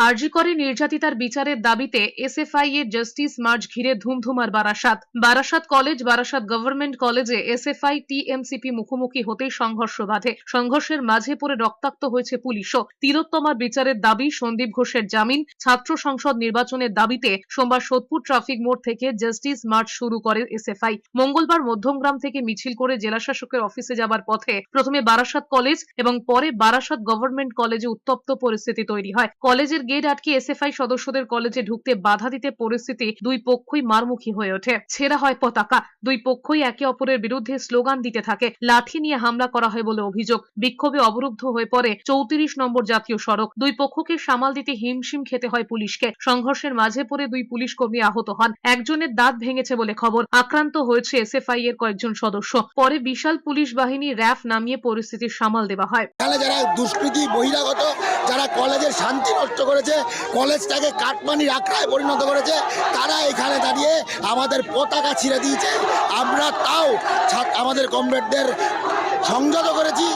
আরজি করে নির্যাতিতার বিচারের দাবিতে এসএফআই এর জাস্টিস মার্চ ঘিরে ধুমধুমার বারাসাত কলেজ বারাসাত গভর্নমেন্ট কলেজে এসএফআই টিএমসিপি মুখোমুখি হতেই সংঘর্ষ বাধে। সংঘর্ষের মাঝে পড়ে রক্তাক্ত হয়েছে পুলিশও। তিলোত্তমার বিচারের দাবি, সন্দীপ ঘোষের জামিন, ছাত্র সংসদ নির্বাচনের দাবিতে সোমবার সোদপুর ট্রাফিক মোড় থেকে জাস্টিস মার্চ শুরু করে এসএফআই। মঙ্গলবার মধ্যমগ্রাম থেকে মিছিল করে জেলাশাসকের অফিসে যাবার পথে প্রথমে বারাসাত কলেজ এবং পরে বারাসাত গভর্নমেন্ট কলেজে উত্তপ্ত পরিস্থিতি তৈরি হয়। কলেজের গেট আটকে এসএফআই সদস্যদের কলেজে ঢুকতে বাধা দিতে পরিস্থিতি দুই পক্ষই মারমুখী হয়ে ওঠে। ছেঁড়া হয় পতাকা, দুই পক্ষই একে অপরের বিরুদ্ধে স্লোগান দিতে থাকে। লাঠি নিয়ে হামলা করা হয় বলে অভিযোগ। বিক্ষোভে অবরুদ্ধ হয়ে পড়ে 34 নম্বর জাতীয় সড়ক। দুই পক্ষকে সামাল দিতে হিমশিম খেতে হয় পুলিশকে। সংঘর্ষের মাঝে পড়ে দুই পুলিশ কর্মী আহত হন। একজনের দাঁত ভেঙেছে বলে খবর। আক্রান্ত হয়েছে এসএফআই এর কয়েকজন সদস্য। পরে বিশাল পুলিশ বাহিনী র্যাফ নামিয়ে পরিস্থিতির সামাল দেওয়া হয়। যারা দুষ্কৃতী বহিরাগত, যারা কলেজের শান্তি নষ্ট করেছে, কলেজটাকে কাটমানির আখড়ায় পরিণত করেছে, তারা এখানে দাঁড়িয়ে আমাদের পতাকা ছিঁড়ে দিয়েছে। আমরা তাও আমাদের কমরেডদের সংযত করেছি।